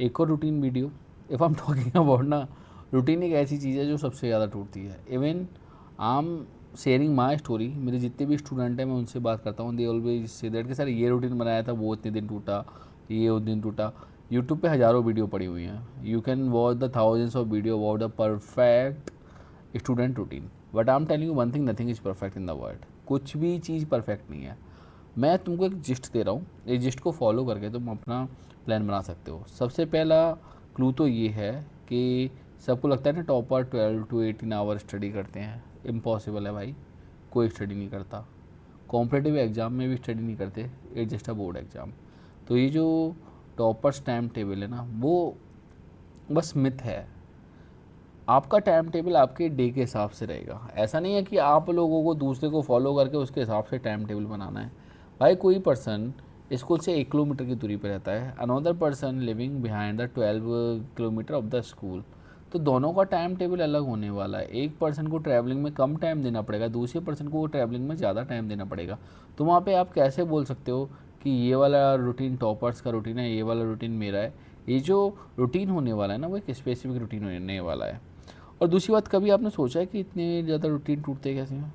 एक और routine video. If I am talking about ना, रूटीन एक ऐसी चीज़ है जो सबसे ज़्यादा टूटती है। Even I am sharing my story, मेरे जितने भी स्टूडेंट हैं मैं उनसे बात करता हूँ, दे ऑलवेज से दैट कि सर ये रूटीन बनाया था, वो इतने दिन टूटा, ये उस दिन टूटा। यूट्यूब पे हज़ारों वीडियो पड़ी हुई हैं, you can watch the thousands of video about the perfect student routine, but I am telling you one thing, nothing is perfect in the world. कुछ भी चीज़ परफेक्ट नहीं है। मैं तुमको एक जिस्ट दे रहा हूँ, इस जिस्ट को फॉलो करके तुम अपना प्लान बना सकते हो। सबसे पहला क्लू तो ये है कि सबको लगता है ना टॉपर 12 to 18 आवर स्टडी करते हैं, इम्पॉसिबल है भाई, कोई स्टडी नहीं करता। कॉम्पिटेटिव एग्ज़ाम में भी स्टडी नहीं करते, it's just a board exam. तो ये जो टॉपर्स टाइम टेबल है ना, वो बस मिथ है। आपका टाइम टेबल आपके डे के हिसाब से रहेगा। ऐसा नहीं है कि आप लोगों को दूसरे को फॉलो करके उसके हिसाब से टाइम टेबल बनाना है। भाई कोई पर्सन स्कूल से 1 किलोमीटर की दूरी पर रहता है, another person living behind the 12 kilometre of the school, तो दोनों का टाइम टेबल अलग होने वाला है। एक पर्सन को ट्रैवलिंग में कम टाइम देना पड़ेगा, दूसरे पर्सन को ट्रैवलिंग में ज़्यादा टाइम देना पड़ेगा। तो वहाँ पे आप कैसे बोल सकते हो कि ये वाला रूटीन टॉपर्स का रूटीन है, ये वाला रूटीन मेरा है। ये जो रूटीन होने वाला है ना, वो एक स्पेसिफिक रूटीन होने वाला है। और दूसरी बात, कभी आपने सोचा है कि इतने ज़्यादा रूटीन टूटते कैसे हैं?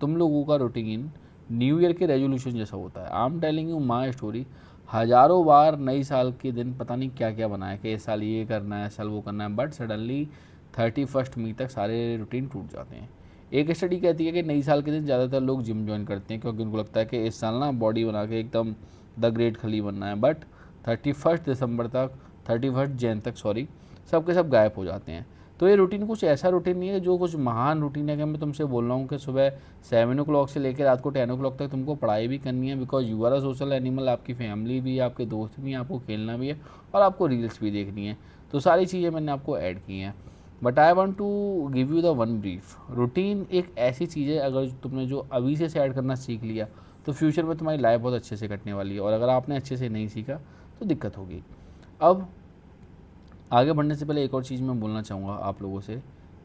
तुम लोगों का रूटीन न्यू ईयर के रेजोल्यूशन जैसा होता है। आई am telling you my story. हज़ारों बार नई साल के दिन पता नहीं क्या क्या बनाया कि इस साल ये करना है, इस साल वो करना है, बट सडनली 31 मई तक सारे रूटीन टूट जाते हैं। एक स्टडी कहती है कि नई साल के दिन ज़्यादातर लोग जिम ज्वाइन करते हैं क्योंकि उनको लगता है कि इस साल ना बॉडी बना के एकदम द ग्रेट खली बनना है, बट 31 दिसंबर तक, 31 जैन तक सॉरी, सब के सब गायब हो जाते हैं। तो ये रूटीन कुछ ऐसा रूटीन नहीं है जो कुछ महान रूटीन है कि मैं तुमसे बोल रहा हूँ कि सुबह 7 o'clock से लेकर रात को 10 o'clock तक तुमको पढ़ाई भी करनी है, because you are a social animal. आपकी फैमिली भी है, आपके दोस्त भी हैं, आपको खेलना भी है और आपको रील्स भी देखनी है। तो सारी चीज़ें मैंने आपको ऐड की हैं, but I want to give you the one brief. Routine एक ऐसी चीज़ है, अगर तुमने जो अभी से ऐड करना सीख लिया तो फ्यूचर में तुम्हारी लाइफ बहुत अच्छे से कटने वाली है, और अगर आपने अच्छे से नहीं सीखा तो दिक्कत होगी। अब आगे बढ़ने से पहले एक और चीज़ मैं बोलना चाहूँगा आप लोगों से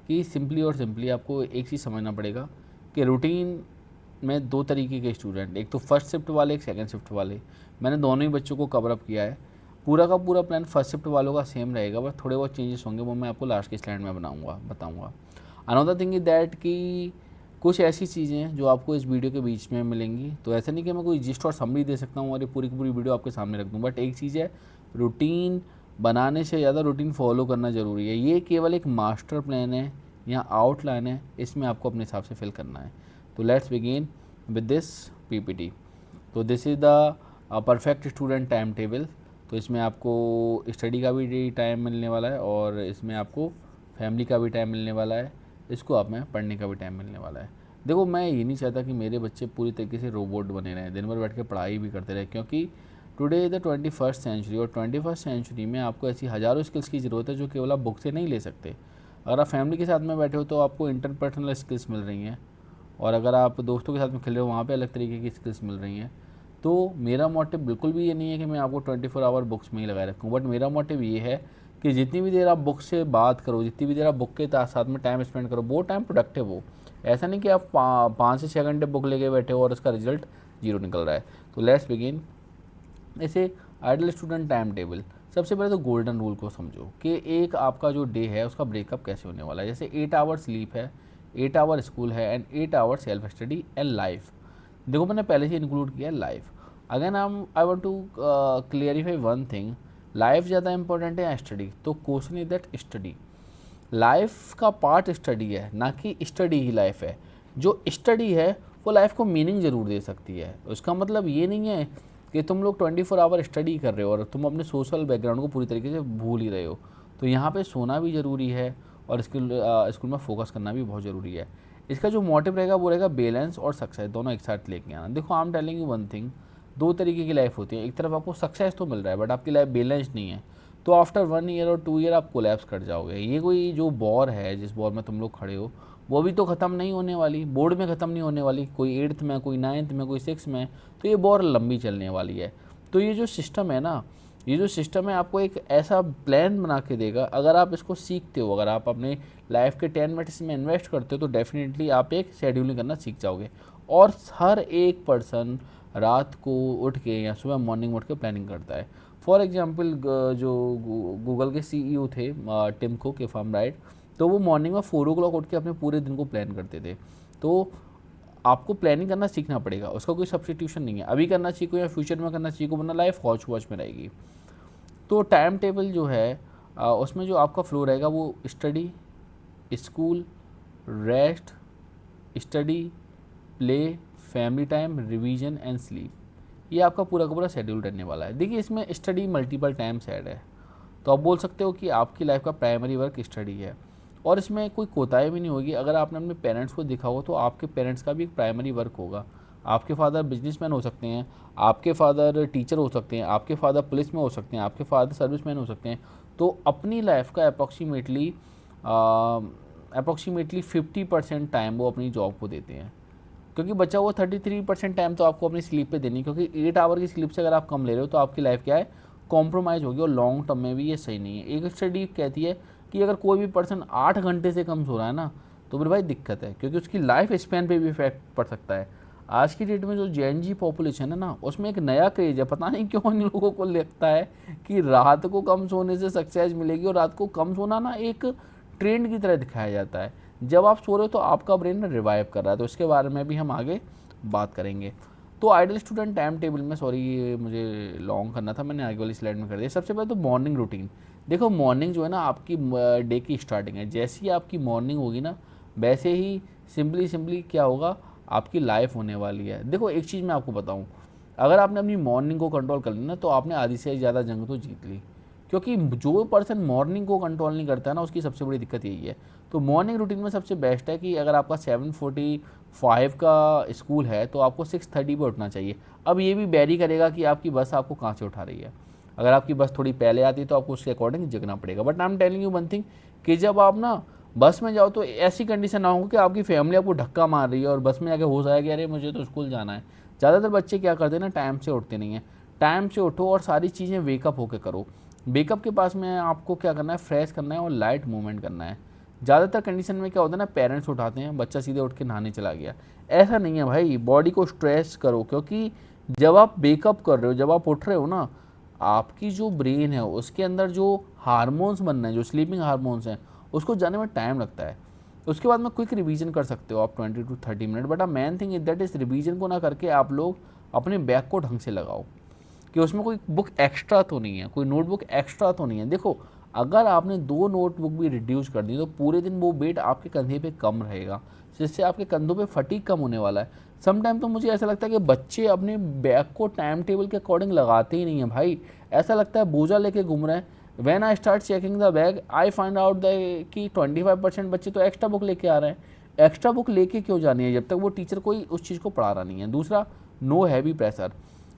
कि सिंपली और सिंपली आपको एक चीज़ समझना पड़ेगा कि रूटीन में दो तरीके के स्टूडेंट, एक तो फर्स्ट शिफ्ट वाले, एक सेकंड शिफ्ट वाले। मैंने दोनों ही बच्चों को कवर अप किया है। पूरा का पूरा प्लान फर्स्ट शिफ्ट वालों का सेम रहेगा, बस थोड़े बहुत चेंजेस होंगे, वो मैं आपको लास्ट के स्लाइड में बताऊँगा। अनदर थिंग इज दैट कि कुछ ऐसी चीज़ें हैं जो आपको इस वीडियो के बीच में मिलेंगी। तो ऐसा नहीं कि मैं कोई जिस्ट और समरी दे सकता हूँ और ये पूरी की पूरी वीडियो आपके सामने रख दूँ, बट एक चीज़ है, रूटीन बनाने से ज़्यादा रूटीन फॉलो करना ज़रूरी है। ये केवल एक मास्टर प्लान है या आउटलाइन है, इसमें आपको अपने हिसाब से फिल करना है। तो let's begin with this PPT. तो this is the perfect student time table. तो इसमें आपको स्टडी का भी टाइम मिलने वाला है और इसमें आपको फैमिली का भी टाइम मिलने वाला है, इसको आप में पढ़ने का भी टाइम मिलने वाला है। देखो, मैं ये नहीं चाहता कि मेरे बच्चे पूरी तरीके से रोबोट बने रहें, दिन भर बैठ के पढ़ाई भी करते रहें, क्योंकि टुडे द 21st सेंचुरी, और 21st सेंचुरी में आपको ऐसी हज़ारों स्किल्स की ज़रूरत है जो केवल आप बुक से नहीं ले सकते। अगर आप फैमिली के साथ में बैठे हो तो आपको इंटरपर्सनल स्किल्स मिल रही हैं, और अगर आप दोस्तों के साथ में खेल रहे हो वहाँ पे अलग तरीके की स्किल्स मिल रही हैं। तो मेरा मोटिव बिल्कुल भी ये नहीं है कि मैं आपको 24 आवर बुक्स में ही लगाए रखूँ, बट मेरा मोटिव ये है कि जितनी भी देर आप बुक से बात करो, जितनी भी देर आप बुक के साथ में टाइम स्पेंड करो, वो टाइम प्रोडक्टिव हो। ऐसा नहीं कि आप 5 से 6 घंटे बुक लेके बैठे हो और उसका रिजल्ट जीरो निकल रहा है। तो लेट्स बिगिन। ऐसे आइडल स्टूडेंट टाइम टेबल, सबसे पहले तो गोल्डन रूल को समझो कि एक आपका जो डे है उसका ब्रेकअप कैसे होने वाला है। जैसे 8 आवर स्लीप है, 8 आवर स्कूल है, and 8 hour self study and life. देखो, मैंने पहले से इंक्लूड किया life. Again I want to clarify one thing, life ज़्यादा इंपॉर्टेंट है या स्टडी? तो question is that study. Life का पार्ट स्टडी है, ना कि स्टडी ही लाइफ है। जो स्टडी है वो लाइफ को मीनिंग ज़रूर दे सकती है। उसका मतलब ये नहीं है कि तुम लोग 24 आवर स्टडी कर रहे हो और तुम अपने सोशल बैकग्राउंड को पूरी तरीके से भूल ही रहे हो। तो यहाँ पे सोना भी ज़रूरी है और स्कूल में फोकस करना भी बहुत ज़रूरी है। इसका जो मोटिव रहेगा वो रहेगा बैलेंस और सक्सेस दोनों एक साथ लेके आना। देखो, आई am telling you one thing, दो तरीके की लाइफ होती है। एक तरफ आपको सक्सेस तो मिल रहा है बट आपकी लाइफ बैलेंस नहीं है, तो आफ्टर 1 ईयर और 2 ईयर आप कोलैप्स कर जाओगे। ये कोई जो बॉर है, जिस बॉर में तुम लोग खड़े हो, वो भी तो ख़त्म नहीं होने वाली, बोर्ड में ख़त्म नहीं होने वाली। कोई 8th में, कोई 9th में, कोई 6th में, तो ये बॉर लंबी चलने वाली है। तो ये जो सिस्टम है ना, ये जो सिस्टम है आपको एक ऐसा प्लान बना के देगा। अगर आप इसको सीखते हो, अगर आप अपने लाइफ के 10 मिनट्स में इन्वेस्ट करते हो, तो डेफिनेटली आप एक शेड्यूलिंग करना सीख जाओगे। और हर एक पर्सन रात को उठ के या सुबह मॉर्निंग में उठ के प्लानिंग करता है। फॉर एग्जांपल जो गूगल के सीईओ थे Tim Cook, if I am right, तो वो मॉर्निंग में 4 o'clock उठ के अपने पूरे दिन को प्लान करते थे। तो आपको प्लानिंग करना सीखना पड़ेगा, उसका कोई सब्सटीट्यूशन नहीं है। अभी करना सीखो या फ्यूचर में करना सीखो, वरना लाइफ हौच पौच में रहेगी। तो टाइम टेबल जो है उसमें जो आपका फ्लो रहेगा वो study, school, rest, study, play, family time, revision and sleep, ये आपका पूरा का पूरा शेड्यूल रहने वाला है। देखिए इसमें स्टडी मल्टीपल टाइम्स ऐड है, तो आप बोल सकते हो कि आपकी लाइफ का प्राइमरी वर्क स्टडी है, और इसमें कोई कोताही भी नहीं होगी। अगर आपने अपने पेरेंट्स को देखा हो तो आपके पेरेंट्स का भी एक प्राइमरी वर्क होगा। आपके फादर बिजनेसमैन हो सकते हैं, आपके फादर टीचर हो सकते हैं, आपके फादर पुलिस में हो सकते हैं, आपके फादर सर्विसमैन हो सकते हैं। तो अपनी लाइफ का अप्रॉक्सीमेटली 50% टाइम वो अपनी जॉब को देते हैं, क्योंकि बचा हुआ 33% टाइम तो आपको अपनी स्लीप पे देनी है, क्योंकि 8 आवर की स्लीप से अगर आप कम ले रहे हो तो आपकी लाइफ क्या है, कॉम्प्रोमाइज़ होगी, और लॉन्ग टर्म में भी ये सही नहीं है। एक स्टडी कहती है कि अगर कोई भी पर्सन 8 घंटे से कम सो रहा है ना, तो फिर भाई दिक्कत है, क्योंकि उसकी लाइफ स्पैन पे भी इफेक्ट पड़ सकता है। आज की डेट में जो जेएनजी पॉपुलेशन है ना, उसमें एक नया क्रेज है, पता नहीं क्यों इन लोगों को लगता है कि रात को कम सोने से सक्सेस मिलेगी, और रात को कम सोना ना एक ट्रेंड की तरह दिखाया जाता है। जब आप सो रहे हो तो आपका ब्रेन रिवाइव कर रहा है, तो इसके बारे में भी हम आगे बात करेंगे। तो आइडियल स्टूडेंट टाइम टेबल में, सॉरी ये मुझे लॉन्ग करना था, मैंने आगे वाली स्लाइड में कर दिया। सबसे पहले तो मॉर्निंग रूटीन। देखो मॉर्निंग जो है ना आपकी डे की स्टार्टिंग है, जैसे ही आपकी मॉर्निंग होगी ना वैसे ही सिंपली क्या होगा, आपकी लाइफ होने वाली है। देखो एक चीज़ मैं आपको बताऊँ, अगर आपने अपनी मॉर्निंग को कंट्रोल कर लिया ना तो आपने आधी से ज़्यादा जंग तो जीत ली, क्योंकि जो पर्सन मॉर्निंग को कंट्रोल नहीं करता है ना उसकी सबसे बड़ी दिक्कत यही है। तो मॉर्निंग रूटीन में सबसे बेस्ट है कि अगर आपका 7:45 का स्कूल है तो आपको 6:30 पर उठना चाहिए। अब ये भी वेरी करेगा कि आपकी बस आपको कहाँ से उठा रही है। अगर आपकी बस थोड़ी पहले आती है तो आपको उसके अकॉर्डिंग जगना पड़ेगा। But I am telling you one thing, कि जब आप ना बस में जाओ तो ऐसी कंडीशन ना हो कि आपकी फैमिली आपको धक्का मार रही है और बस में जाके हो जाए कि अरे मुझे तो स्कूल जाना है। ज़्यादातर बच्चे क्या करते हैं ना, टाइम से उठते नहीं हैं। टाइम से उठो और सारी चीज़ें वेकअप होकर करो। वेकअप के पास में आपको क्या करना है, फ्रेश करना है और लाइट मूवमेंट करना है। ज़्यादातर कंडीशन में क्या होता है ना, पेरेंट्स उठाते हैं, बच्चा सीधे उठ के नहाने चला गया। ऐसा नहीं है भाई, बॉडी को स्ट्रेच करो, क्योंकि जब आप वेकअप कर रहे हो, जब आप उठ रहे हो ना, आपकी जो ब्रेन है उसके अंदर जो हार्मोन्स बन रहे हैं, जो स्लीपिंग हार्मोन्स हैं, उसको जाने में टाइम लगता है। उसके बाद में क्विक रिवीजन कर सकते हो आप 20 to 30 minute, but a main thing is that इस रिवीजन को ना करके आप लोग अपने बैग को ढंग से लगाओ, कि उसमें कोई बुक एक्स्ट्रा तो नहीं है, कोई नोटबुक एक्स्ट्रा तो नहीं है। देखो अगर आपने 2 नोटबुक भी रिड्यूस कर दी तो पूरे दिन वो वेट आपके कंधे पे कम रहेगा, जिससे आपके कंधों पे फटीग कम होने वाला है। समटाइम तो मुझे ऐसा लगता है कि बच्चे अपने बैग को टाइम टेबल के अकॉर्डिंग लगाते ही नहीं है भाई, ऐसा लगता है बोझा लेके घूम रहे हैं। When I start checking the bag I find out the कि 25% बच्चे तो एक्स्ट्रा बुक लेके आ रहे हैं। एक्स्ट्रा बुक लेके क्यों जानी है जब तक वो टीचर कोई उस चीज़ को पढ़ा रहा नहीं है। दूसरा, know heavy pressure.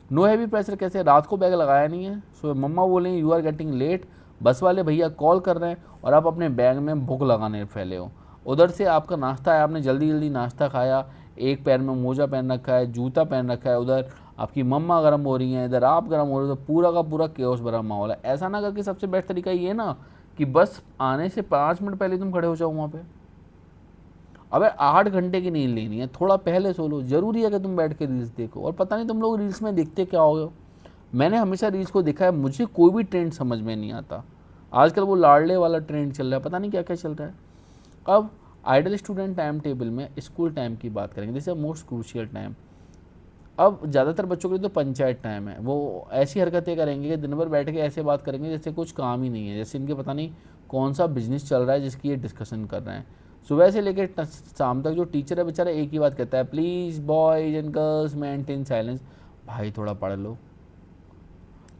Know heavy pressure कैसे, रात को बैग लगाया नहीं है, सो मम्मा बोलेंगे यू आर गेटिंग लेट, बस वाले भैया कॉल कर रहे हैं और आप अपने बैग में बुक लगाने फैले हो। उधर से आपका नाश्ता है, आपने जल्दी जल्दी नाश्ता खाया, एक पैर में मोजा पहन रखा है, जूता पहन रखा है, उधर आपकी मम्मा गर्म हो रही हैं, इधर आप गर्म हो रहे हो, तो पूरा का पूरा केओस भरा माहौल है। ऐसा ना करके सबसे बेस्ट तरीका ये ना कि बस आने से 5 मिनट पहले तुम खड़े हो जाओ वहाँ पे। अबे 8 घंटे की नींद लेनी है, थोड़ा पहले सो लो। जरूरी है कि तुम बैठ के रील्स देखो, और पता नहीं तुम लोग रील्स में देखते क्या हो। मैंने हमेशा रील्स को देखा है, मुझे कोई भी ट्रेंड समझ में नहीं आता। आजकल वो लाडले वाला ट्रेंड चल रहा है, पता नहीं क्या क्या चल रहा है। अब आइडल स्टूडेंट टाइम टेबल में स्कूल टाइम की बात करेंगे, जैसे मोस्ट क्रूशियल टाइम। अब ज़्यादातर बच्चों के लिए तो पंचायत टाइम है, वो ऐसी हरकतें करेंगे कि दिन भर बैठ के ऐसे बात करेंगे जैसे कुछ काम ही नहीं है, जैसे इनके पता नहीं कौन सा बिजनेस चल रहा है जिसकी ये डिस्कशन कर रहे हैं। सुबह से लेकर शाम तक जो टीचर है बेचारा एक ही बात कहता है, please boys and girls maintain silence. भाई थोड़ा पढ़ लो,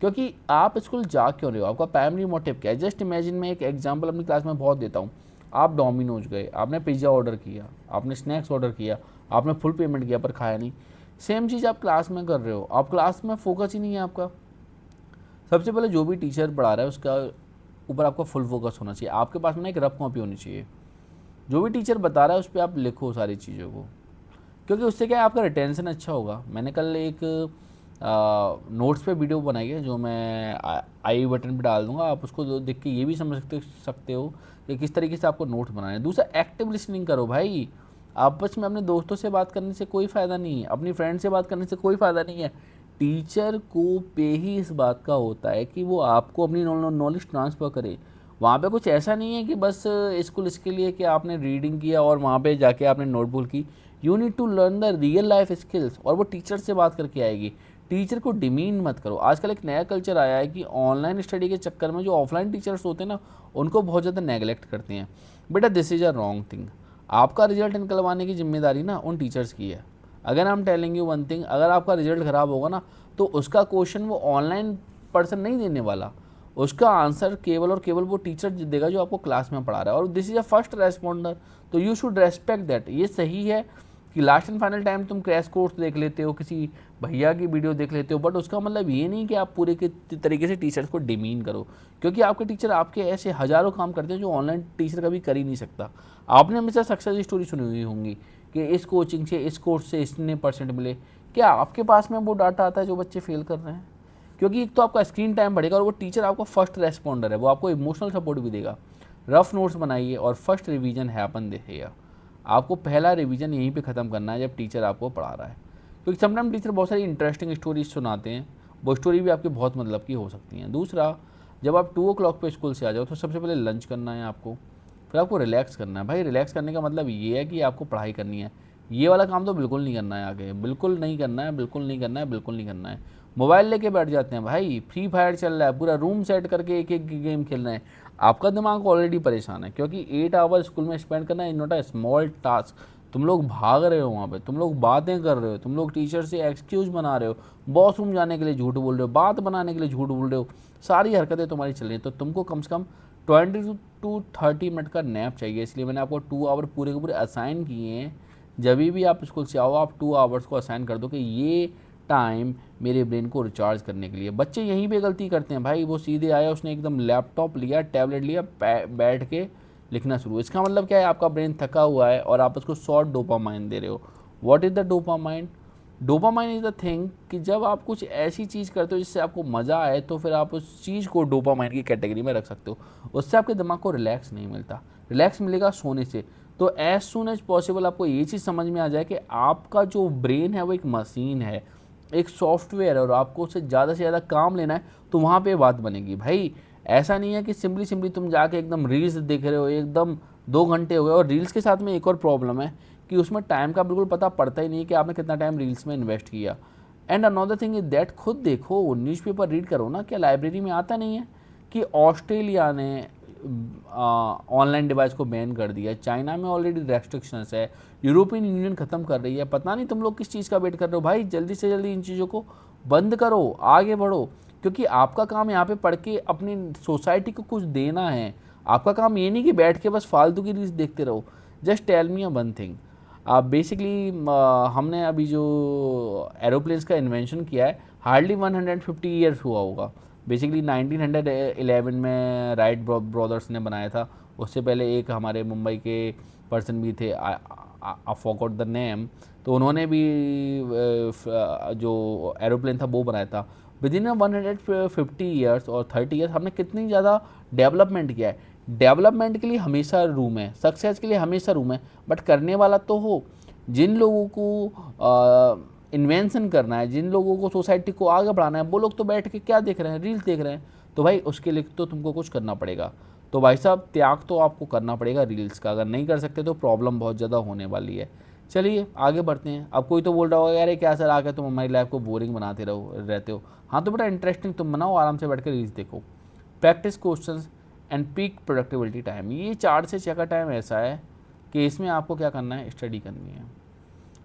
क्योंकि आप स्कूल जा क्यों रहे हो, आपका प्राइमरी मोटिव क्या है। जस्ट इमेजिन, मैं एक एग्जांपल अपनी क्लास में बहुत देता हूँ। आप डोमिनोज गए, आपने पिज़्ज़ा ऑर्डर किया, आपने स्नैक्स ऑर्डर किया, आपने फुल पेमेंट किया पर खाया नहीं। सेम चीज़ आप क्लास में कर रहे हो, आप क्लास में फोकस ही नहीं है आपका। सबसे पहले जो भी टीचर पढ़ा रहा है उसका ऊपर आपका फुल फोकस होना चाहिए। आपके पास में ना एक रफ कॉपी होनी चाहिए, जो भी टीचर बता रहा है उस पर आप लिखो सारी चीज़ों को, क्योंकि उससे क्या है, आपका रिटेंशन अच्छा होगा। मैंने कल एक नोट्स पे वीडियो बनाई है जो मैं आई बटन पे डाल दूंगा, आप उसको देख के ये भी समझ सकते हो कि किस तरीके से आपको नोट्स बनाना है। दूसरा, एक्टिव लिसनिंग करो भाई। आपस में अपने दोस्तों से बात करने से कोई फ़ायदा नहीं है, अपनी फ्रेंड से बात करने से कोई फ़ायदा नहीं है। टीचर को पे ही इस बात का होता है कि वो आपको अपनी नॉलेज ट्रांसफ़र करे। वहाँ पे कुछ ऐसा नहीं है कि बस स्कूल इसके लिए कि आपने रीडिंग किया और वहाँ पे जाके आपने नोटबुक की। You need to learn the real life skills, और वो टीचर से बात करके आएगी। टीचर को डिमीन मत करो। आजकल एक नया कल्चर आया है कि ऑनलाइन स्टडी के चक्कर में जो ऑफलाइन टीचर्स होते हैं ना, उनको बहुत ज़्यादा नेगलेक्ट करते हैं। बेटा this is a wrong thing. आपका रिजल्ट निकलवाने की जिम्मेदारी ना उन टीचर्स की है। अगर आई am telling you one thing, अगर आपका रिजल्ट ख़राब होगा ना, तो उसका क्वेश्चन वो ऑनलाइन पर्सन नहीं देने वाला, उसका आंसर केवल और केवल वो टीचर देगा जो आपको क्लास में पढ़ा रहा है। और this is a first responder, तो यू शुड रेस्पेक्ट दैट। ये सही है कि लास्ट एंड फाइनल टाइम तुम क्रैश कोर्स देख लेते हो, किसी भैया की वीडियो देख लेते हो, बट उसका मतलब ये नहीं कि आप पूरे के तरीके से टीचर्स को डिमीन करो, क्योंकि आपके टीचर आपके ऐसे हज़ारों काम करते हैं जो ऑनलाइन टीचर कभी कर ही नहीं सकता। आपने हमेशा सक्सेस स्टोरी सुनी हुई होंगी कि इस कोचिंग से, इस कोर्स से इतने परसेंट मिले। क्या आपके पास में वो डाटा आता है जो बच्चे फेल कर रहे हैं? क्योंकि एक तो आपका स्क्रीन टाइम बढ़ेगा और वो टीचर आपका फर्स्ट रेस्पॉन्डर है, वो आपको इमोशनल सपोर्ट भी देगा। रफ नोट्स बनाइए और फर्स्ट रिवीजन हैपन देगा। आपको पहला रिवीजन यहीं पे ख़त्म करना है जब टीचर आपको पढ़ा रहा है, क्योंकि समटाइम टीचर बहुत सारी इंटरेस्टिंग स्टोरीज सुनाते हैं, वो स्टोरी भी आपकी बहुत मतलब की हो सकती हैं। दूसरा, जब आप 2 o'clock पे स्कूल से आ जाओ तो सबसे पहले लंच करना है आपको, फिर आपको रिलैक्स करना है। भाई रिलैक्स करने का मतलब ये है कि आपको पढ़ाई करनी है। ये वाला काम तो बिल्कुल नहीं करना है, आगे बिल्कुल नहीं करना है, बिल्कुल नहीं करना है, बिल्कुल नहीं करना है। मोबाइल लेके बैठ जाते हैं भाई, फ्री फायर चल रहा है, पूरा रूम सेट करके एक एक गेम खेल रहे हैं। आपका दिमाग ऑलरेडी परेशान है, क्योंकि 8 आवर स्कूल में स्पेंड करना is not a small task. तुम लोग भाग रहे हो वहाँ पे, तुम लोग बातें कर रहे हो, तुम लोग टीचर से एक्सक्यूज़ बना रहे हो, वॉशरूम जाने के लिए झूठ बोल रहे हो, बात बनाने के लिए झूठ बोल रहे हो, सारी हरकतें तुम्हारी चल रही हैं। तो तुमको कम से कम 20 to 30 मिनट का नैप चाहिए। इसलिए मैंने आपको 2 आवर पूरे के पूरे असाइन किए हैं। जब भी आप स्कूल से आओ, आप 2 आवर्स को असाइन कर दो कि ये टाइम मेरे ब्रेन को रिचार्ज करने के लिए। बच्चे यहीं पे गलती करते हैं भाई, वो सीधे आया, उसने एकदम लैपटॉप लिया, टैबलेट लिया, बैठ के लिखना शुरू। इसका मतलब क्या है? आपका ब्रेन थका हुआ है और आप उसको शॉर्ट डोपामाइन दे रहे हो। What is the dopamine? Dopamine is the thing कि जब आप कुछ ऐसी चीज़ करते हो जिससे आपको मज़ा आए, तो फिर आप उस चीज़ को डोपामाइन की कैटेगरी में रख सकते हो। उससे आपके दिमाग को रिलैक्स नहीं मिलता, रिलैक्स मिलेगा सोने से। तो एज सुन एज पॉसिबल आपको ये चीज़ समझ में आ जाए कि आपका जो ब्रेन है वो एक मशीन है, एक सॉफ्टवेयर है, और आपको उससे से ज़्यादा काम लेना है, तो वहाँ पे बात बनेगी भाई। ऐसा नहीं है कि सिंपली तुम जाके एकदम रील्स देख रहे हो, एकदम 2 घंटे हो गए। और रील्स के साथ में एक और प्रॉब्लम है कि उसमें टाइम का बिल्कुल पता पड़ता ही नहीं कि आपने कितना टाइम रील्स में इन्वेस्ट किया। And another thing is that, खुद देखो, न्यूज़पेपर रीड करो ना। क्या लाइब्रेरी में आता नहीं है कि ऑस्ट्रेलिया ने ऑनलाइन डिवाइस को बैन कर दिया, चाइना में ऑलरेडी रेस्ट्रिक्शंस है, यूरोपियन यूनियन ख़त्म कर रही है। पता नहीं तुम लोग किस चीज़ का वेट कर रहे हो भाई? जल्दी से जल्दी इन चीज़ों को बंद करो, आगे बढ़ो, क्योंकि आपका काम यहाँ पे पढ़ के अपनी सोसाइटी को कुछ देना है। आपका काम ये नहीं कि बैठ के बस फालतू की रील्स देखते रहो। Just tell me a one thing, basically हमने अभी जो एरोप्लेन्स का इन्वेंशन किया है, हार्डली 150 ईयर्स हुआ होगा। बेसिकली 1911 में राइट ब्रदर्स ने बनाया था। उससे पहले एक हमारे मुंबई के पर्सन भी थे, आई फॉरगॉट द नेम, तो उन्होंने भी जो एरोप्लेन था वो बनाया था। विद इन 150 ईयर्स और 30 ईयर्स हमने कितनी ज़्यादा डेवलपमेंट किया है। डेवलपमेंट के लिए हमेशा रूम है, सक्सेस के लिए हमेशा रूम है, बट करने वाला तो हो। जिन लोगों को इन्वेंशन करना है, जिन लोगों को सोसाइटी को आगे बढ़ाना है, वो लोग तो बैठ के क्या देख रहे हैं? रील्स देख रहे हैं। तो भाई उसके लिए तो तुमको कुछ करना पड़ेगा। तो भाई साहब, त्याग तो आपको करना पड़ेगा रील्स का। अगर नहीं कर सकते तो प्रॉब्लम बहुत ज़्यादा होने वाली है। चलिए आगे बढ़ते हैं। अब कोई तो बोल रहा होगा, यार क्या सर, आके तुम हमारी लाइफ को बोरिंग बनाते रहते हो। हाँ तो बेटा, इंटरेस्टिंग तुम बनाओ, आराम से बैठ कर रील्स देखो। Practice questions and peak productivity time, ये 4 से 6 का टाइम ऐसा है कि इसमें आपको क्या करना है? स्टडी करनी है।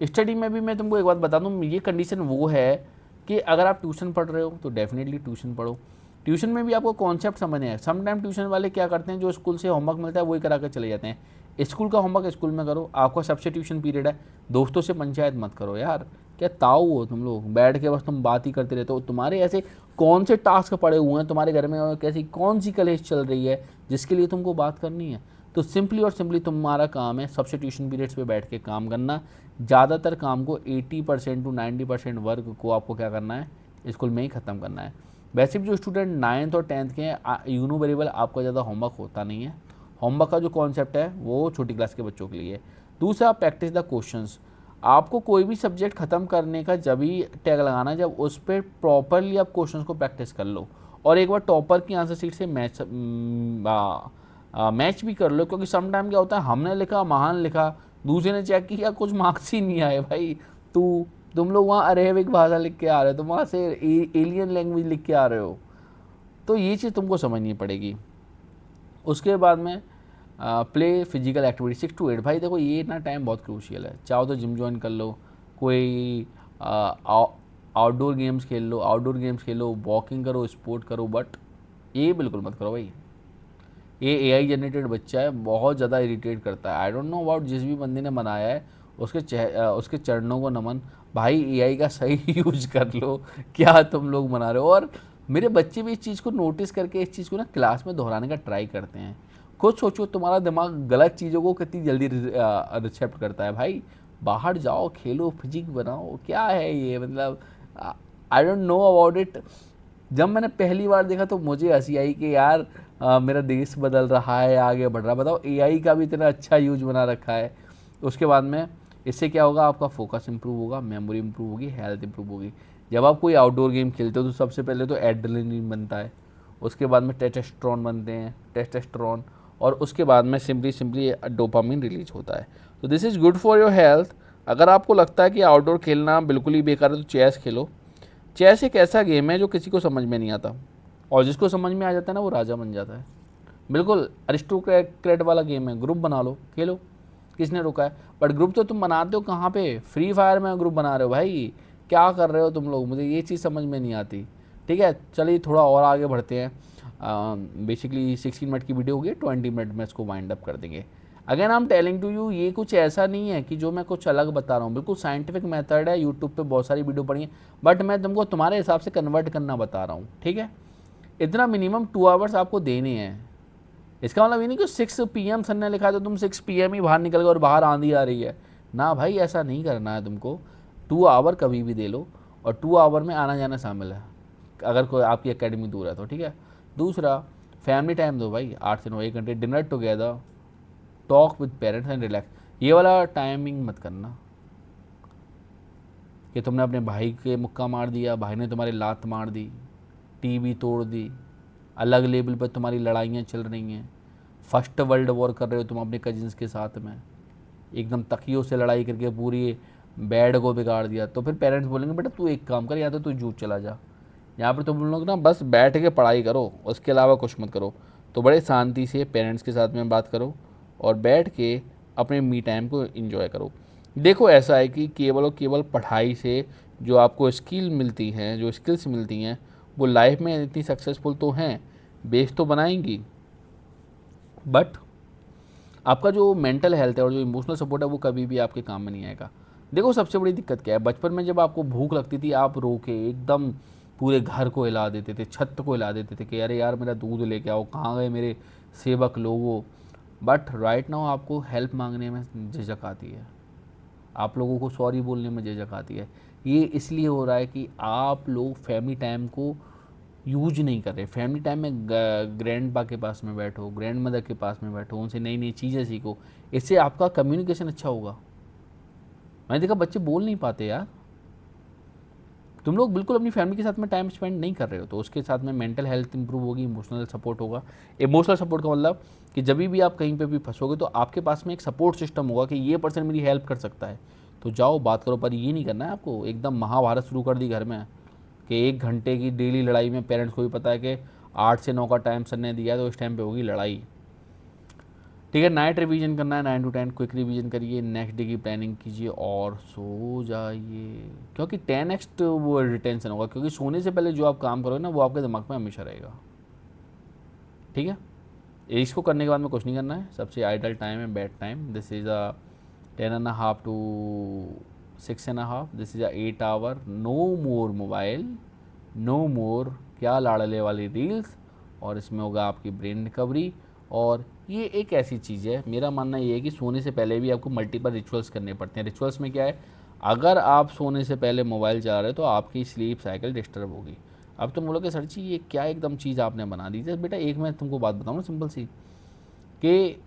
स्टडी में भी मैं तुमको एक बात बता दूं, ये कंडीशन वो है कि अगर आप ट्यूशन पढ़ रहे हो तो डेफिनेटली ट्यूशन पढ़ो। ट्यूशन में भी आपको कॉन्सेप्ट समझने हैं। समटाइम ट्यूशन वाले क्या करते हैं, जो स्कूल से होमवर्क मिलता है वही करा कर चले जाते हैं। स्कूल का होमवर्क स्कूल में करो, आपका सब्स्टिट्यूशन पीरियड है, दोस्तों से पंचायत मत करो यार। क्या ताऊ हो तुम लोग, बैठ के बस तुम बात ही करते रहते हो। तुम्हारे ऐसे कौन से टास्क पड़े हुए हैं तुम्हारे घर में, और कैसी कौन सी कलेश चल रही है जिसके लिए तुमको बात करनी है? तो सिंपली और सिंपली तुम्हारा काम है सब्स्टिट्यूशन पीरियड्स पे बैठ के काम करना। ज़्यादातर काम को 80% to 90% वर्क को आपको क्या करना है? स्कूल में ही ख़त्म करना है। वैसे भी जो स्टूडेंट 9th और 10th के हैं, यू नो वेरी वेल, आपका ज़्यादा होमवर्क होता नहीं है। होमवर्क का जो कॉन्सेप्ट है वो छोटी क्लास के बच्चों के लिए है। दूसरा, प्रैक्टिस द क्वेश्चंस। आपको कोई भी सब्जेक्ट ख़त्म करने का जब ही टैग लगाना है जब उस पर प्रॉपरली आप क्वेश्चंस को प्रैक्टिस कर लो, और एक बार टॉपर की आंसर शीट से मैच भी कर लो, क्योंकि सम टाइम क्या होता है हमने लिखा महान लिखा, दूसरे ने चेक किया कुछ मार्क्स ही नहीं आए भाई। तुम लोग वहाँ अरेबिक भाषा लिख के आ रहे हो, तुम वहाँ से एलियन लैंग्वेज लिख के आ रहे हो, तो ये चीज़ तुमको समझनी पड़ेगी। उसके बाद में प्ले फिजिकल एक्टिविटी 6 to 8। भाई देखो ये ना टाइम बहुत क्रूशियल है, चाहो तो जिम ज्वाइन कर लो, कोई आउटडोर गेम्स खेल लो, वॉकिंग करो, स्पोर्ट करो, बट ये बिल्कुल मत करो भाई। ये एआई जनरेटेड बच्चा है, बहुत ज़्यादा इरिटेट करता है। आई डोंट नो अबाउट, जिस भी बंदे ने बनाया है उसके चरणों को नमन। भाई एआई का सही यूज कर लो, क्या तुम लोग बना रहे हो। और मेरे बच्चे भी इस चीज़ को नोटिस करके इस चीज़ को ना क्लास में दोहराने का ट्राई करते हैं। खुद सोचो तुम्हारा दिमाग गलत चीज़ों को कितनी जल्दी रिसेप्ट करता है। भाई बाहर जाओ, खेलो, फिजिक बनाओ, क्या है ये, मतलब I don't know about it. जब मैंने पहली बार देखा तो मुझे हंसी आई कि यार मेरा देश बदल रहा है, आगे बढ़ रहा है। बताओ एआई का भी इतना अच्छा यूज बना रखा है। उसके बाद में इससे क्या होगा, आपका फोकस इंप्रूव होगा, मेमोरी इंप्रूव होगी, हेल्थ इंप्रूव होगी। जब आप कोई आउटडोर गेम खेलते हो तो सबसे पहले तो एड्रेनलिन बनता है, उसके बाद में टेस्टोस्टेरोन बनते हैं, टेस्टोस्टेरोन, और उसके बाद में सिंपली डोपामिन रिलीज होता है। तो this is good for your health. अगर आपको लगता है कि आउटडोर खेलना बिल्कुल ही बेकार है तो चेस खेलो। चेस एक ऐसा गेम है जो किसी को समझ में नहीं आता, और जिसको समझ में आ जाता है ना वो राजा बन जाता है। बिल्कुल अरिस्टोक्रेट वाला गेम है, ग्रुप बना लो, खेलो, किसने रोका है। बट ग्रुप तो तुम बनाते हो कहाँ पे, फ्री फायर में ग्रुप बना रहे हो भाई, क्या कर रहे हो तुम लोग, मुझे ये चीज़ समझ में नहीं आती। ठीक है, चलिए थोड़ा और आगे बढ़ते हैं। बेसिकली 16 मिनट की वीडियो होगी, 20 मिनट में इसको वाइंड अप कर देंगे। Again I am telling to you, ये कुछ ऐसा नहीं है कि जो मैं कुछ अलग बता रहा हूँ, बिल्कुल साइंटिफिक मेथड है। यूट्यूब पे बहुत सारी वीडियो पड़ी है, बट मैं तुमको तुम्हारे हिसाब से कन्वर्ट करना बता रहा हूँ। ठीक है, इतना मिनिमम 2 आवर्स आपको देने हैं। इसका मतलब ये नहीं कि 6 PM सर ने लिखा है तो तुम 6 PM ही बाहर निकल गए और बाहर आंधी आ रही है ना। भाई ऐसा नहीं करना है तुमको। 2 आवर कभी भी दे लो, और 2 आवर में आना जाना शामिल है, अगर कोई आपकी एकेडमी दूर है तो। ठीक है, दूसरा फैमिली टाइम दो भाई, 8 से 9 1 घंटे, dinner together, talk with parents and relax. ये वाला टाइमिंग मत करना कि तुमने अपने भाई के मुक्का मार दिया, भाई ने तुम्हारी लात मार दी, टीवी तोड़ दी, अलग लेवल पर तुम्हारी लड़ाइयाँ चल रही हैं, फर्स्ट वर्ल्ड वॉर कर रहे हो तुम अपने कजिन्स के साथ में, एकदम तकियों से लड़ाई करके पूरी बेड को बिगाड़ दिया, तो फिर पेरेंट्स बोलेंगे बेटा तू एक काम कर, या तो तू जूझ चला जा, यहाँ पर तुम लोग ना बस बैठ के पढ़ाई करो, उसके अलावा कुछ मत करो। तो बड़े शांति से पेरेंट्स के साथ में बात करो और बैठ के अपने मी टाइम को इन्जॉय करो। देखो ऐसा है कि केवल और केवल पढ़ाई से जो आपको स्किल मिलती हैं, जो स्किल्स मिलती हैं, वो लाइफ में इतनी सक्सेसफुल तो हैं, बेस तो बनाएंगी, बट आपका जो मेंटल हेल्थ है और जो इमोशनल सपोर्ट है वो कभी भी आपके काम में नहीं आएगा। देखो सबसे बड़ी दिक्कत क्या है, बचपन में जब आपको भूख लगती थी आप रो के एकदम पूरे घर को हिला देते थे, छत को हिला देते थे कि अरे यार मेरा दूध लेके आओ, कहाँ गए मेरे सेवक लोगों। बट राइट नाउ आपको हेल्प मांगने में झिझक आती है, आप लोगों को सॉरी बोलने में झिझक आती है। ये इसलिए हो रहा है कि आप लोग फैमिली टाइम को यूज नहीं कर रहे। फैमिली टाइम में ग्रैंड पा के पास में बैठो, ग्रैंड मदर के पास में बैठो, उनसे नई नई चीज़ें सीखो, इससे आपका कम्युनिकेशन अच्छा होगा। मैंने देखा बच्चे बोल नहीं पाते यार, तुम लोग बिल्कुल अपनी फैमिली के साथ में टाइम स्पेंड नहीं कर रहे हो, तो उसके साथ में मेंटल हेल्थ इंप्रूव होगी, इमोशनल सपोर्ट होगा। इमोशनल सपोर्ट का मतलब कि जब भी आप कहीं पे भी फंसोगे तो आपके पास में एक सपोर्ट सिस्टम होगा कि ये पर्सन मेरी हेल्प कर सकता है, तो जाओ बात करो। पर ये नहीं करना है आपको एकदम महाभारत शुरू कर दी घर में कि 1 घंटे की डेली लड़ाई में पेरेंट्स को भी पता है कि 8 से 9 का टाइम सर ने दिया है तो इस टाइम पे होगी लड़ाई। ठीक है, नाइट रिवीजन करना है, 9 to 10 क्विक रिवीजन करिए, नेक्स्ट डे की प्लानिंग कीजिए और सो जाइए, क्योंकि 10x वो रिटेंशन होगा, क्योंकि सोने से पहले जो आप काम करोगे ना वो आपके दिमाग में हमेशा रहेगा। ठीक है, इसको करने के बाद में कुछ नहीं करना है। सबसे आइडल टाइम है bed time, this is a 10.5 to 6.5, this is a 8 hour। No more mobile, no more क्या लाड़ले वाली रील्स, और इसमें होगा आपकी ब्रेन रिकवरी। और ये एक ऐसी चीज़ है, मेरा मानना ये है कि सोने से पहले भी आपको मल्टीपल रिचुअल्स करने पड़ते हैं। रिचुअल्स में क्या है, अगर आप सोने से पहले मोबाइल चला रहे हो तो आपकी स्लीप साइकिल डिस्टर्ब होगी। अब तुम बोलोगे सर जी ये क्या एकदम चीज़ आपने बना दी है। बेटा एक मैं तुमको बात बताऊँ ना सिंपल सी, कि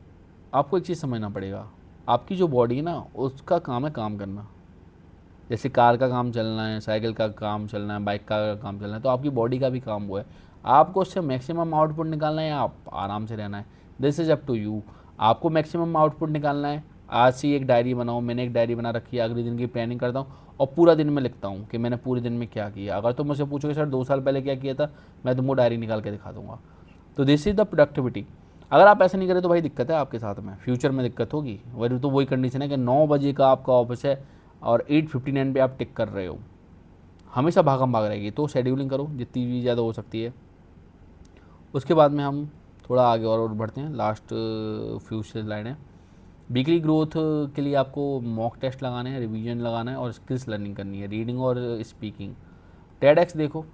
आपको एक चीज़ समझना पड़ेगा, आपकी जो बॉडी है ना उसका काम है काम करना, जैसे कार का काम चलना है, साइकिल का काम चलना है, बाइक का काम चलना है, तो आपकी बॉडी का भी काम वो है। आपको उससे मैक्सिमम आउटपुट निकालना है या आप आराम से रहना है, this is up to you. आपको मैक्सिमम आउटपुट निकालना है, आज से एक डायरी बनाओ। मैंने एक डायरी बना रखी है, अगले दिन की प्लानिंग करता हूँ और पूरा दिन में लिखता हूँ कि मैंने पूरे दिन में क्या किया। अगर तुम मुझसे पूछोगे सर 2 साल पहले क्या किया था, मैं तुमको डायरी निकाल के दिखा दूंगा। तो दिस इज़ द प्रोडक्टिविटी। अगर आप ऐसा नहीं करें तो भाई दिक्कत है आपके साथ में, फ्यूचर में दिक्कत होगी। वही तो वही कंडीशन है कि 9 बजे का आपका ऑफिस है और 8:59 पे आप टिक कर रहे हो, हमेशा भागम भाग रहेगी। तो शेड्यूलिंग करो जितनी भी ज़्यादा हो सकती है। उसके बाद में हम थोड़ा आगे और बढ़ते हैं, लास्ट फ्यू स्लाइड है। वीकली ग्रोथ के लिए आपको मॉक टेस्ट लगाने हैं, रिवीजन लगाना है और स्किल्स लर्निंग करनी है, रीडिंग और स्पीकिंग। टेडएक्स देखो,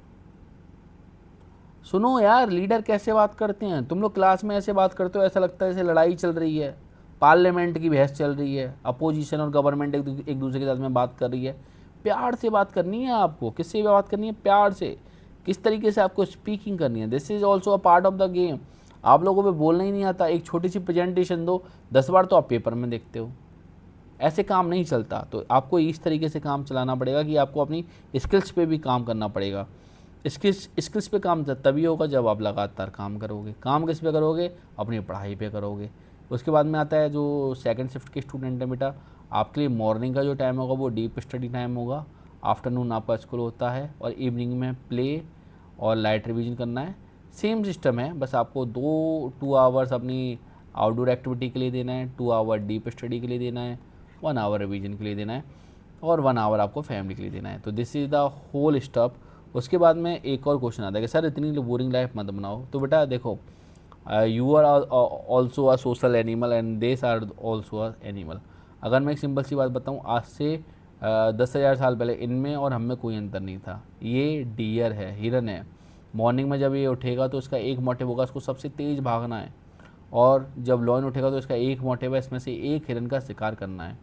सुनो यार लीडर कैसे बात करते हैं। तुम लोग क्लास में ऐसे बात करते हो, ऐसा लगता है जैसे लड़ाई चल रही है, पार्लियामेंट की बहस चल रही है, अपोजिशन और गवर्नमेंट एक दूसरे के साथ में बात कर रही है। प्यार से बात करनी है आपको। किससे बात करनी है? प्यार से। किस तरीके से आपको स्पीकिंग करनी है, this is also a part of the game. आप लोगों को बोलना ही नहीं आता, एक छोटी सी प्रेजेंटेशन दो, 10 बार तो आप पेपर में देखते हो। ऐसे काम नहीं चलता। तो आपको इस तरीके से काम चलाना पड़ेगा कि आपको अपनी स्किल्स पे भी काम करना पड़ेगा। स्किल्स पे काम तभी होगा जब आप लगातार काम करोगे। काम किस पे करोगे? अपनी पढ़ाई पे करोगे। उसके बाद में आता है जो सेकंड शिफ्ट के स्टूडेंट हैं बेटा, आपके लिए मॉर्निंग का जो टाइम होगा वो डीप स्टडी टाइम होगा, आफ्टरनून आपका स्कूल होता है और इवनिंग में प्ले और लाइट रिवीजन करना है। सेम सिस्टम है, बस आपको 2 आवर्स अपनी आउटडोर एक्टिविटी के लिए देना है, 2 आवर डीप स्टडी के लिए देना है, 1 आवर रिवीजन के लिए देना है और 1 आवर आपको फैमिली के लिए देना है। तो this is the whole stuff. उसके बाद में एक और क्वेश्चन आता है कि सर इतनी बोरिंग लाइफ मत बनाओ। तो बेटा देखो, you are also a social animal and these are also a animal. अगर मैं एक सिंपल सी बात बताऊँ, आज से 10,000 साल पहले इनमें और हम में कोई अंतर नहीं था। ये डियर है, हिरन है। मॉर्निंग में जब ये उठेगा तो इसका एक मोटिव होगा, इसको सबसे तेज़ भागना है। और जब लॉयन उठेगा तो इसका एक मोटिव है, इसमें से एक हिरन का शिकार करना है।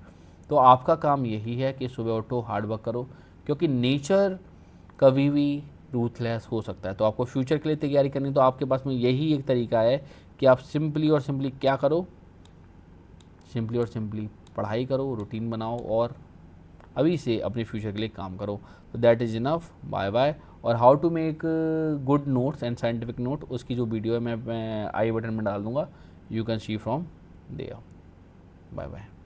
तो आपका काम यही है कि सुबह उठो, हार्ड वर्क करो, क्योंकि नेचर कभी भी रूथलेस हो सकता है। तो आपको फ्यूचर के लिए तैयारी करनी, तो आपके पास में यही एक तरीका है कि आप सिंपली और सिंपली क्या करो, सिंपली और सिंपली पढ़ाई करो, रूटीन बनाओ और अभी से अपने फ्यूचर के लिए काम करो। तो that is enough. Bye bye. और how to make good notes and scientific note, उसकी जो वीडियो है मैं आई बटन में डाल दूंगा, you can see from there. Bye bye.